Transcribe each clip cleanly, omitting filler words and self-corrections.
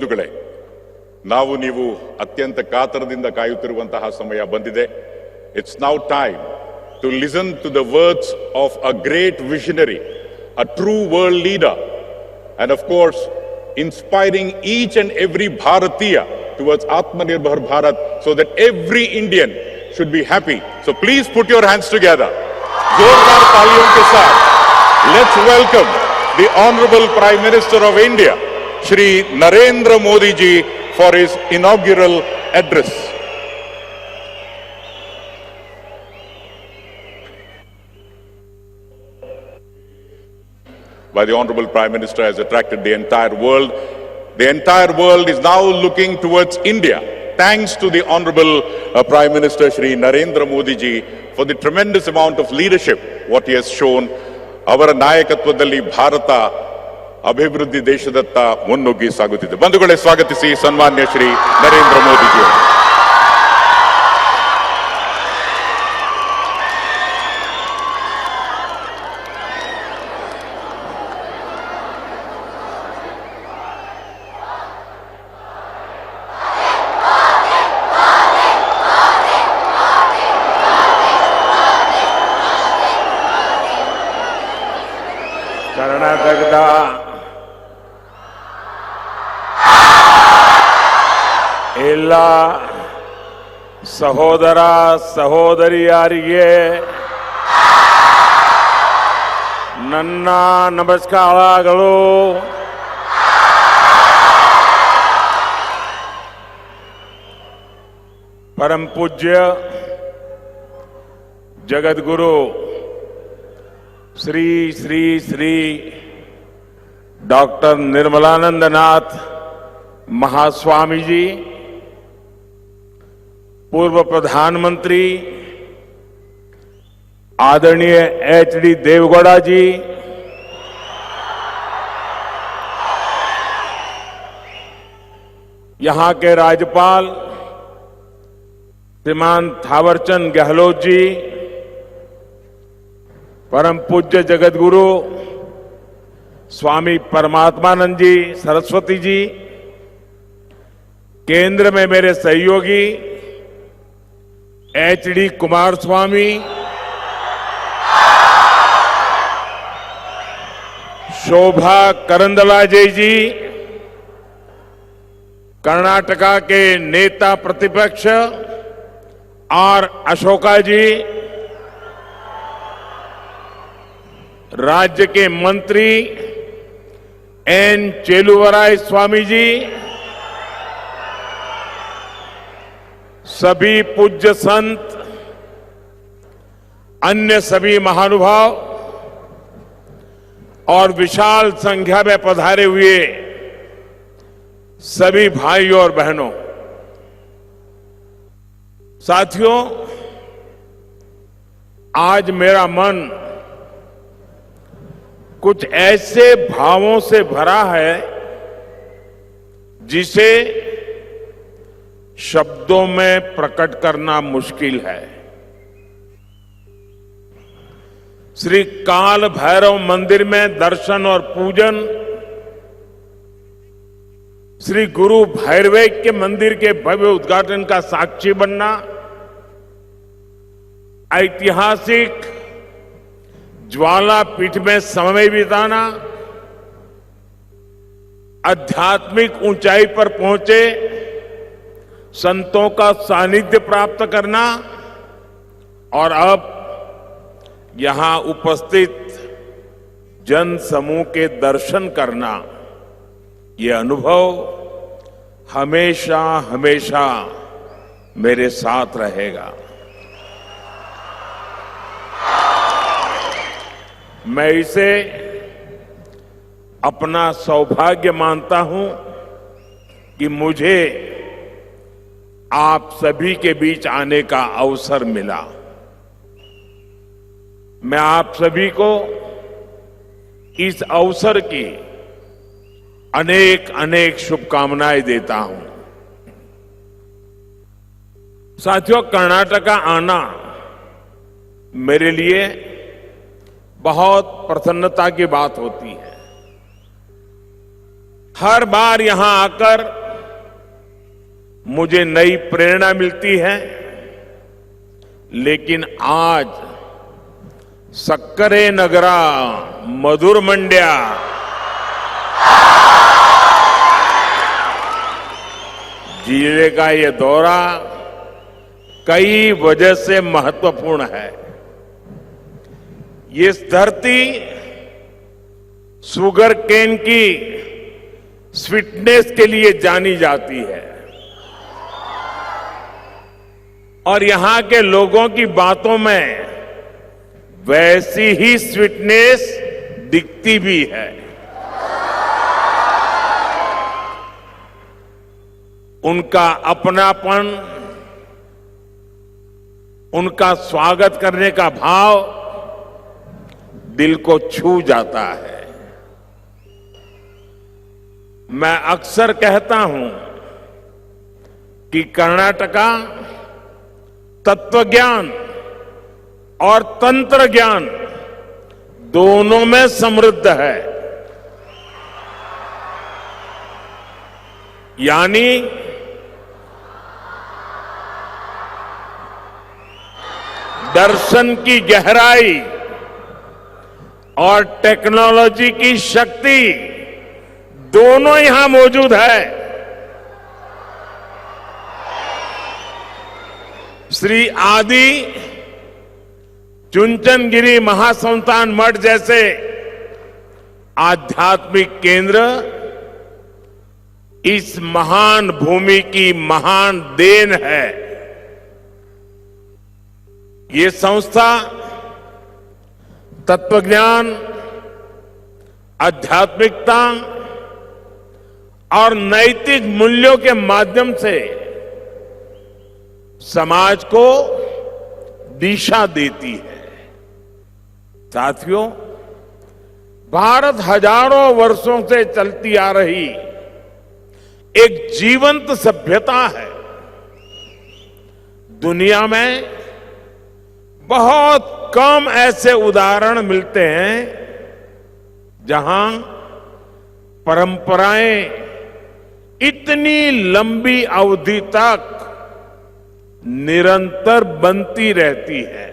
ಬಂಧುಗಳೇ, ನಾವು ನೀವು ಅತ್ಯಂತ ಕಾತರದಿಂದ ಕಾಯುತ್ತಿರುವಂತಹ ಸಮಯ ಬಂದಿದೆ. It's now time to listen to the words of a great visionary, a true world leader, and of course, inspiring each and every Bharatiya towards Atmanirbhar Bharat so that every Indian should be happy. So please put your hands together. जोरदार तालियों के साथ let's welcome the Honorable Prime Minister of India, Shri Narendra Modi ji, for his inaugural address. By the Honorable Prime Minister has attracted the entire world. The entire world is now looking towards India, thanks to the Honorable Prime Minister Shri Narendra Modi ji for the tremendous amount of leadership what he has shown. ಅವರ ನಾಯಕತ್ವದಲ್ಲಿ ಭಾರತ ಅಭಿವೃದ್ಧಿ ದೇಶದತ್ತ ಮುನ್ನುಗ್ಗಿ ಸಾಗುತ್ತಿದೆ. ಬಂಧುಗಳೇ, ಸ್ವಾಗತಿಸಿ ಸನ್ಮಾನ್ಯ ಶ್ರೀ ನರೇಂದ್ರ ಮೋದಿಜಿ. ಕರ್ನಾಟಕದ ಎಲ್ಲ ಸಹೋದರ ಸಹೋದರಿಯರಿಗೆ ನನ್ನ ನಮಸ್ಕಾರಗಳು. परम पूज्य जगतगुरु श्री श्री श्री डॉक्टर निर्मलानंद नाथ महास्वामी जी, पूर्व प्रधानमंत्री आदरणीय एच.डी. देवेगौड़ा जी, यहां के राज्यपाल श्रीमान थावरचंद गहलोत जी, परम पूज्य जगतगुरु स्वामी परमात्मानंद जी सरस्वती जी, केंद्र में मेरे सहयोगी एच.डी. कुमारस्वामी, शोभा करंदलाजे जी, कर्नाटका के नेता प्रतिपक्ष आर अशोका जी, राज्य के मंत्री एन चेलुवराय स्वामी जी, सभी पूज्य संत, अन्य सभी महानुभाव और विशाल संख्या में पधारे हुए सभी भाइयों और बहनों, साथियों, आज मेरा मन कुछ ऐसे भावों से भरा है जिसे शब्दों में प्रकट करना मुश्किल है। श्री काल भैरव मंदिर में दर्शन और पूजन, श्री गुरु भैरवैक्य मंदिर के भव्य उद्घाटन का साक्षी बनना, ऐतिहासिक ज्वाला पीठ में समय बिताना, आध्यात्मिक ऊंचाई पर पहुंचे संतों का सानिध्य प्राप्त करना और अब यहां उपस्थित जन समूह के दर्शन करना, ये अनुभव हमेशा हमेशा मेरे साथ रहेगा। मैं इसे अपना सौभाग्य मानता हूं कि मुझे आप सभी के बीच आने का अवसर मिला। मैं आप सभी को इस अवसर की अनेक अनेक शुभकामनाएं देता हूं। साथियों, कर्नाटका आना मेरे लिए बहुत प्रसन्नता की बात होती है। हर बार यहां आकर मुझे नई प्रेरणा मिलती है, लेकिन आज सक्करे नगरा मधुर मंड्या जिले का ये दौरा कई वजह से महत्वपूर्ण है। ये धरती शुगर केन की स्वीटनेस के लिए जानी जाती है और यहां के लोगों की बातों में वैसी ही स्वीटनेस दिखती भी है। उनका अपनापन, उनका स्वागत करने का भाव दिल को छू जाता है। मैं अक्सर कहता हूं कि कर्नाटका तत्वज्ञान और तंत्र ज्ञान दोनों में समृद्ध है। यानी दर्शन की गहराई और टेक्नोलॉजी की शक्ति दोनों यहां मौजूद है। श्री आदि चुनचनगिरी महासंस्थान मठ जैसे आध्यात्मिक केंद्र इस महान भूमि की महान देन है। ये संस्था तत्वज्ञान, आध्यात्मिकता और नैतिक मूल्यों के माध्यम से समाज को दिशा देती है। साथियों, भारत हजारों वर्षों से चलती आ रही एक जीवंत सभ्यता है। दुनिया में बहुत कम ऐसे उदाहरण मिलते हैं जहां परंपराएं इतनी लंबी अवधि तक निरंतर बनती रहती है।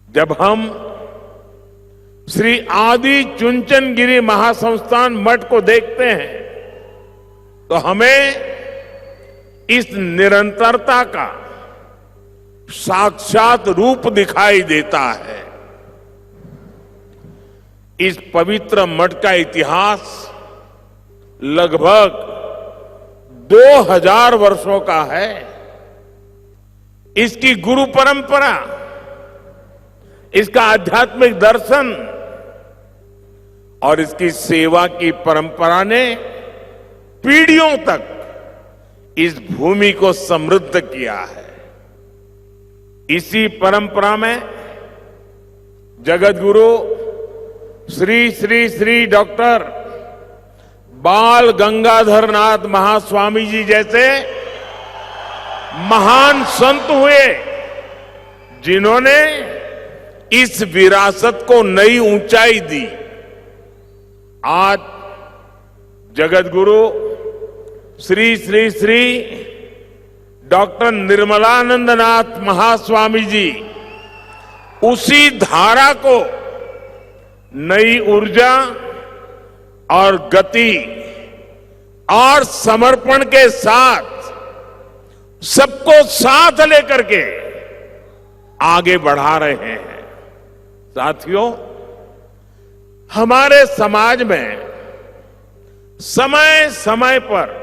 जब हम श्री आदि चुनचनगिरी महासंस्थान मठ को देखते हैं तो हमें इस निरंतरता का साक्षात रूप दिखाई देता है। इस पवित्र मठ का इतिहास लगभग 2000 वर्षों का है। इसकी गुरु परंपरा, इसका आध्यात्मिक दर्शन और इसकी सेवा की परंपरा ने पीढ़ियों तक इस भूमि को समृद्ध किया है। इसी परंपरा में जगत गुरु श्री श्री श्री डॉक्टर बाल गंगाधर नाथ महास्वामी जी जैसे महान संत हुए, जिन्होंने इस विरासत को नई ऊंचाई दी। आज जगत गुरु श्री श्री श्री डॉक्टर निर्मलानंद नाथ महास्वामी जी उसी धारा को नई ऊर्जा और गति और समर्पण के साथ सबको साथ लेकर के आगे बढ़ा रहे हैं। साथियों, हमारे समाज में समय समय पर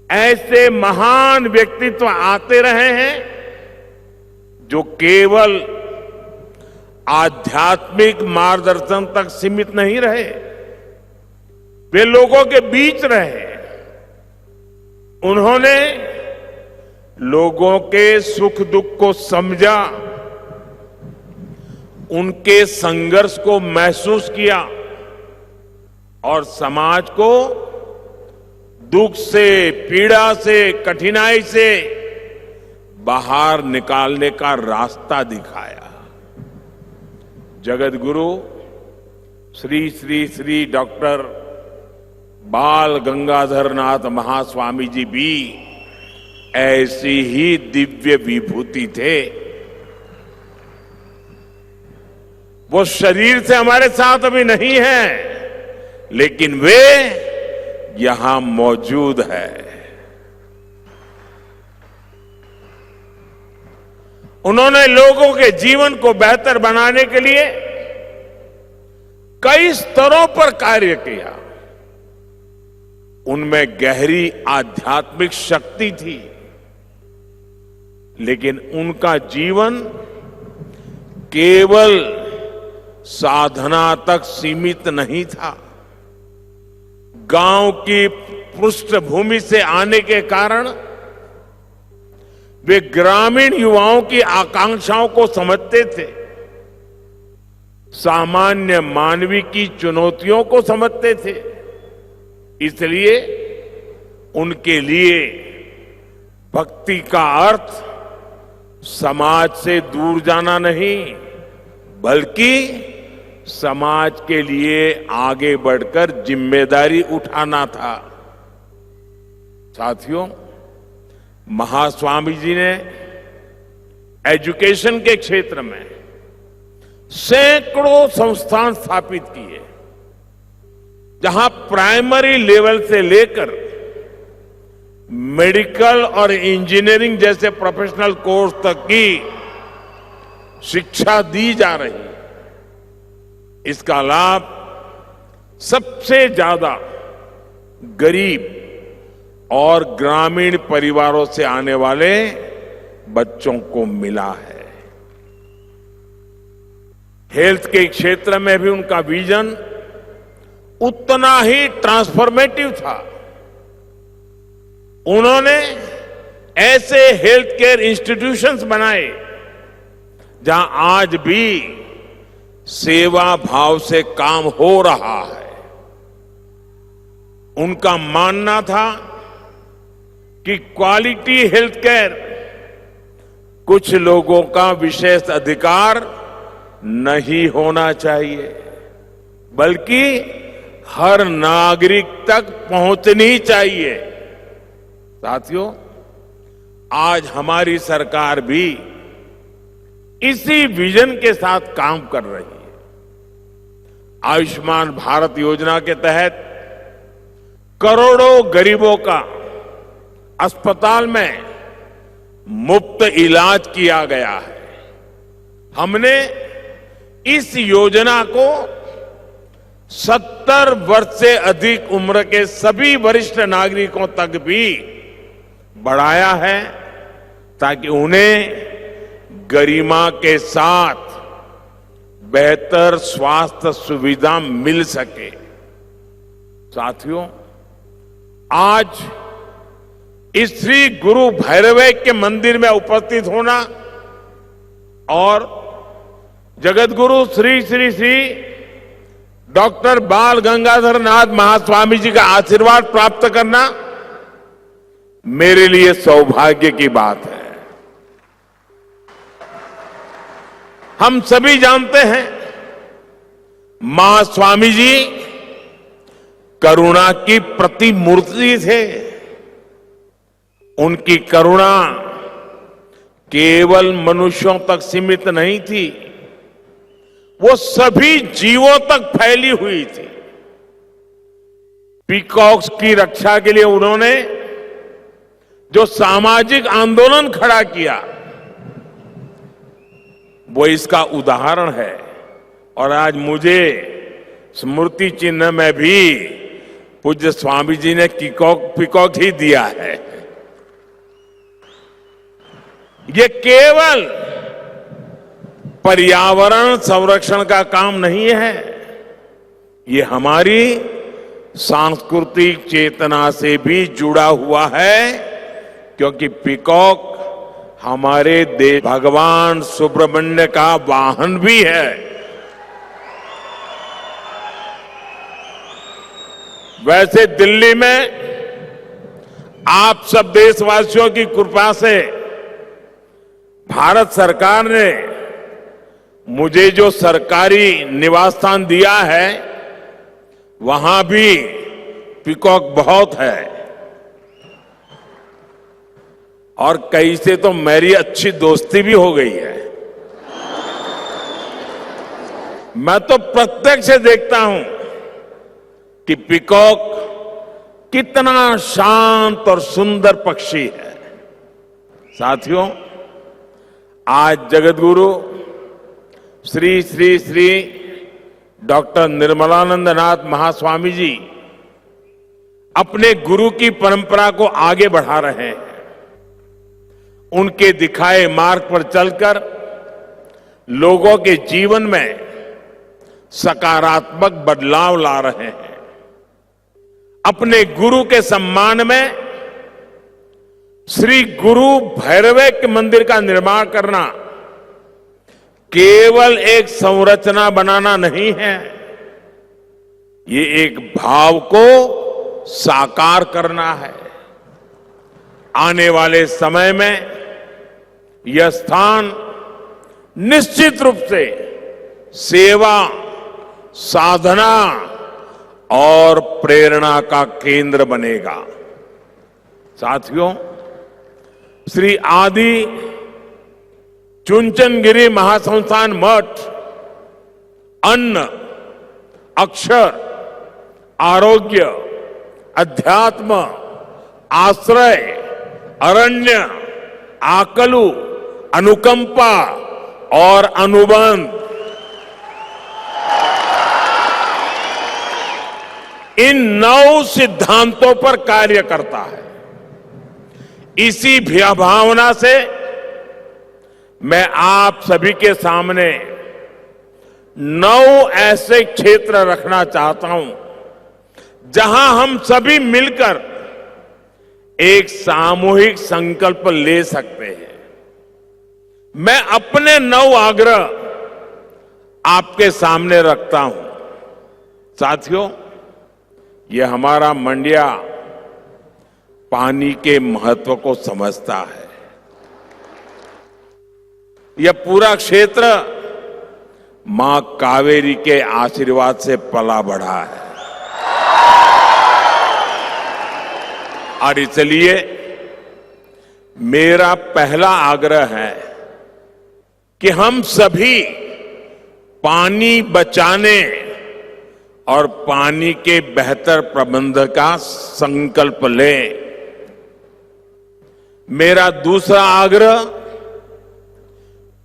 ऐसे महान व्यक्तित्व आते रहे हैं जो केवल आध्यात्मिक मार्गदर्शन तक सीमित नहीं रहे, वे लोगों के बीच रहे। उन्होंने लोगों के सुख दुख को समझा, उनके संघर्ष को महसूस किया और समाज को दुख से, पीड़ा से, कठिनाई से बाहर निकालने का रास्ता दिखाया। जगत गुरु श्री श्री श्री डॉक्टर बाल गंगाधर नाथ महास्वामी जी भी ऐसी ही दिव्य विभूति थे। वो शरीर से हमारे साथ अभी नहीं है, लेकिन वे यहां मौजूद है। उन्होंने लोगों के जीवन को बेहतर बनाने के लिए कई स्तरों पर कार्य किया। उनमें गहरी आध्यात्मिक शक्ति थी, लेकिन उनका जीवन केवल साधना तक सीमित नहीं था। गांव की पृष्ठभूमि से आने के कारण वे ग्रामीण युवाओं की आकांक्षाओं को समझते थे, सामान्य मानवीय की चुनौतियों को समझते थे। इसलिए उनके लिए भक्ति का अर्थ समाज से दूर जाना नहीं, बल्कि समाज के लिए आगे बढ़कर जिम्मेदारी उठाना था। साथियों, महास्वामी जी ने एजुकेशन के क्षेत्र में सैकड़ों संस्थान स्थापित किए, जहां प्राइमरी लेवल से लेकर मेडिकल और इंजीनियरिंग जैसे प्रोफेशनल कोर्स तक की शिक्षा दी जा रही है। इसका लाभ सबसे ज्यादा गरीब और ग्रामीण परिवारों से आने वाले बच्चों को मिला है। हेल्थ के क्षेत्र में भी उनका विजन उतना ही ट्रांसफॉर्मेटिव था। उन्होंने ऐसे हेल्थ केयर इंस्टीट्यूशंस बनाए जहां आज भी सेवा भाव से काम हो रहा है। उनका मानना था कि क्वालिटी हेल्थ केयर कुछ लोगों का विशेष अधिकार नहीं होना चाहिए, बल्कि हर नागरिक तक पहुंचनी चाहिए। साथियों, आज हमारी सरकार भी इसी विजन के साथ काम कर रही है। आयुष्मान भारत योजना के तहत करोड़ों गरीबों का अस्पताल में मुफ्त इलाज किया गया है। हमने इस योजना को 70 वर्ष से अधिक उम्र के सभी वरिष्ठ नागरिकों तक भी बढ़ाया है, ताकि उन्हें गरिमा के साथ बेहतर स्वास्थ्य सुविधा मिल सके। साथियों, आज इस श्री गुरु भैरवे के मंदिर में उपस्थित होना और जगत गुरु श्री श्री श्री डॉक्टर बाल गंगाधर नाथ महास्वामी जी का आशीर्वाद प्राप्त करना मेरे लिए सौभाग्य की बात है। हम सभी जानते हैं, महास्वामी जी करुणा की प्रतिमूर्ति थे। उनकी करुणा केवल मनुष्यों तक सीमित नहीं थी, वो सभी जीवों तक फैली हुई थी। पीकॉक्स की रक्षा के लिए उन्होंने जो सामाजिक आंदोलन खड़ा किया, वो इसका उदाहरण है। और आज मुझे स्मृति चिन्ह में भी पूज्य स्वामी जी ने पीकॉक ही दिया है। ये केवल पर्यावरण संरक्षण का काम नहीं है, ये हमारी सांस्कृतिक चेतना से भी जुड़ा हुआ है, क्योंकि पीकॉक हमारे देश भगवान सुब्रमण्य का वाहन भी है। वैसे दिल्ली में आप सब देशवासियों की कृपा से भारत सरकार ने मुझे जो सरकारी निवास स्थान दिया है, वहां भी पीकॉक बहुत है और कई से तो मेरी अच्छी दोस्ती भी हो गई है। मैं तो प्रत्यक्ष देखता हूं कि पीकॉक कितना शांत और सुंदर पक्षी है। साथियों, आज जगतगुरु श्री श्री श्री डॉक्टर निर्मलानंद नाथ महास्वामी जी अपने गुरु की परंपरा को आगे बढ़ा रहे हैं। उनके दिखाए मार्ग पर चलकर लोगों के जीवन में सकारात्मक बदलाव ला रहे हैं। अपने गुरु के सम्मान में श्री गुरु भैरवैक्य मंदिर का निर्माण करना केवल एक संरचना बनाना नहीं है, ये एक भाव को साकार करना है। आने वाले समय में यह स्थान निश्चित रूप से सेवा, साधना और प्रेरणा का केंद्र बनेगा। साथियों, श्री आदि चुनचनगिरी महासंस्थान मठ अन्न, अक्षर, आरोग्य, अध्यात्म, आश्रय, अरण्य, आकलु, अनुकंपा और अनुबंध, इन 9 सिद्धांतों पर कार्य करता है। इसी भावना से मैं आप सभी के सामने 9 ऐसे क्षेत्र रखना चाहता हूं जहां हम सभी मिलकर एक सामूहिक संकल्प ले सकते हैं। मैं अपने 9 आग्रह आपके सामने रखता हूं। साथियों, यह हमारा मंडिया पानी के महत्व को समझता है। यह पूरा क्षेत्र मां कावेरी के आशीर्वाद से पला बढ़ा है और इसलिए मेरा पहला आग्रह है कि हम सभी पानी बचाने और पानी के बेहतर प्रबंध का संकल्प लें। मेरा दूसरा आग्रह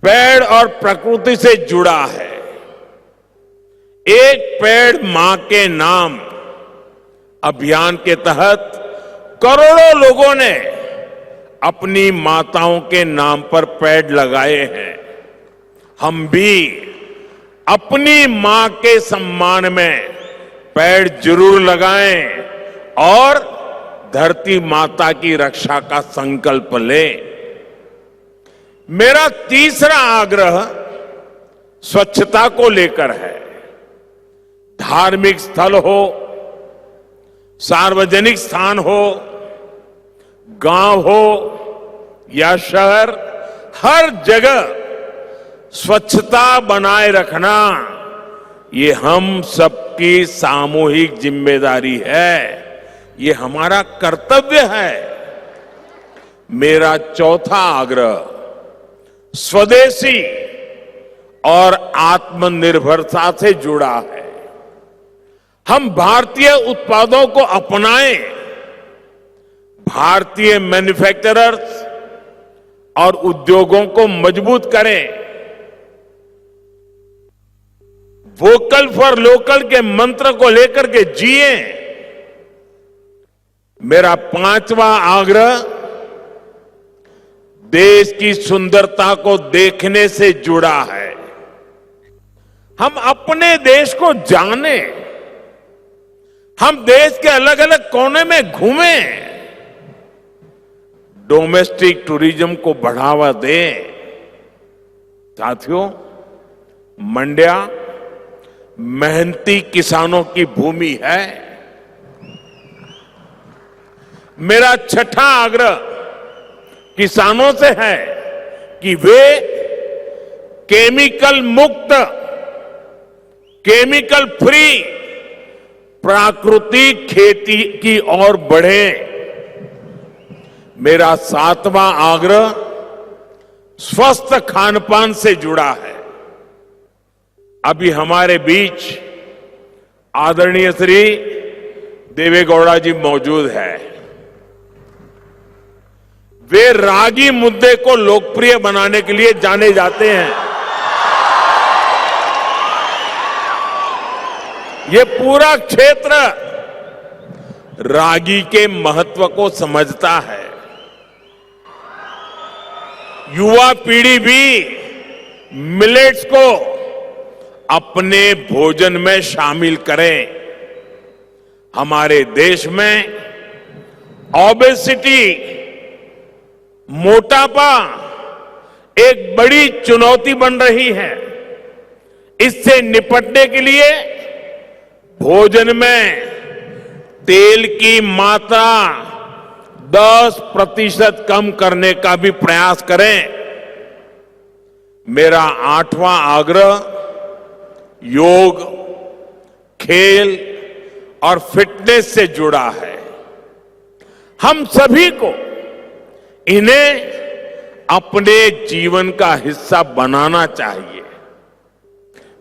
पेड़ और प्रकृति से जुड़ा है। एक पेड़ मां के नाम अभियान के तहत करोड़ों लोगों ने अपनी माताओं के नाम पर पेड़ लगाए हैं। हम भी अपनी मां के सम्मान में पेड़ जरूर लगाएं और धरती माता की रक्षा का संकल्प लें। मेरा तीसरा आग्रह स्वच्छता को लेकर है। धार्मिक स्थल हो, सार्वजनिक स्थान हो, गांव हो या शहर, हर जगह स्वच्छता बनाए रखना ये हम सबकी सामूहिक जिम्मेदारी है, ये हमारा कर्तव्य है। मेरा चौथा आग्रह स्वदेशी और आत्मनिर्भरता से जुड़ा है। हम भारतीय उत्पादों को अपनाएं, भारतीय मैन्युफैक्चरर्स और उद्योगों को मजबूत करें। वोकल फॉर लोकल के मंत्र को लेकर के जिए। मेरा पांचवा आग्रह देश की सुंदरता को देखने से जुड़ा है। हम अपने देश को जानें, हम देश के अलग अलग कोने में घूमें, डोमेस्टिक टूरिज्म को बढ़ावा दें। साथियों, मंड्या मेहनती किसानों की भूमि है। मेरा छठा आग्रह किसानों से है कि वे केमिकल मुक्त, केमिकल फ्री प्राकृतिक खेती की ओर बढ़े। मेरा 7वां आग्रह स्वस्थ खानपान से जुड़ा है। अभी हमारे बीच आदरणीय श्री देवेगौड़ा जी मौजूद है। वे रागी मुद्दे को लोकप्रिय बनाने के लिए जाने जाते हैं। ये पूरा क्षेत्र रागी के महत्व को समझता है। युवा पीढ़ी भी मिलेट्स को अपने भोजन में शामिल करें। हमारे देश में ओबेसिटी, मोटापा एक बड़ी चुनौती बन रही है। इससे निपटने के लिए भोजन में तेल की मात्रा 10% कम करने का भी प्रयास करें। मेरा 8वां आग्रह योग, खेल और फिटनेस से जुड़ा है। हम सभी को इन्हें अपने जीवन का हिस्सा बनाना चाहिए।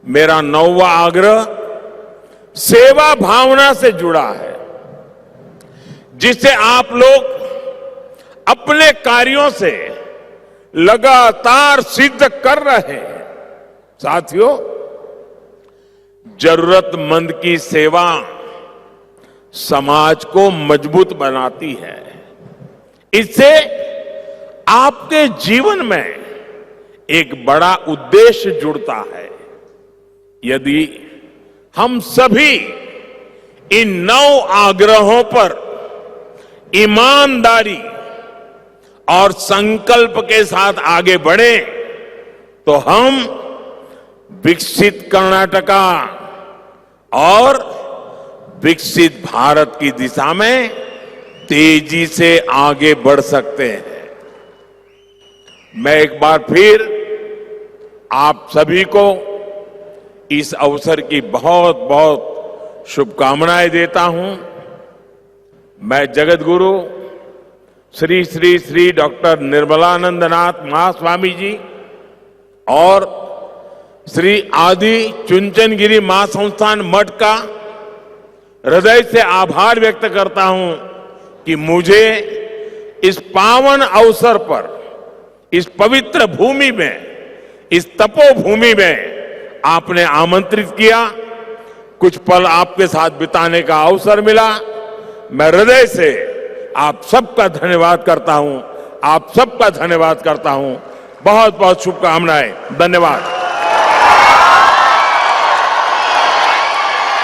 मेरा 9वां आग्रह सेवा भावना से जुड़ा है, जिसे आप लोग अपने कार्यों से लगातार सिद्ध कर रहे हैं। साथियों, जरूरतमंद की सेवा समाज को मजबूत बनाती है। इससे आपके जीवन में एक बड़ा उद्देश्य जुड़ता है। यदि हम सभी इन 9 आग्रहों पर ईमानदारी और संकल्प के साथ आगे बढ़े तो हम विकसित कर्नाटका और विकसित भारत की दिशा में तेजी से आगे बढ़ सकते हैं। मैं एक बार फिर आप सभी को इस अवसर की बहुत बहुत शुभकामनाएं देता हूं। मैं जगत गुरु श्री श्री श्री डॉक्टर निर्मलानंदनाथ महास्वामी जी और श्री आदि चुनचनगिरी महासंस्थान मठ का हृदय से आभार व्यक्त करता हूं कि मुझे इस पावन अवसर पर, इस पवित्र भूमि में, इस तपोभूमि में आपने आमंत्रित किया, कुछ पल आपके साथ बिताने का अवसर मिला। मैं हृदय से आप सबका धन्यवाद करता हूं। आप सबका धन्यवाद करता हूं। बहुत बहुत शुभकामनाएं। धन्यवाद।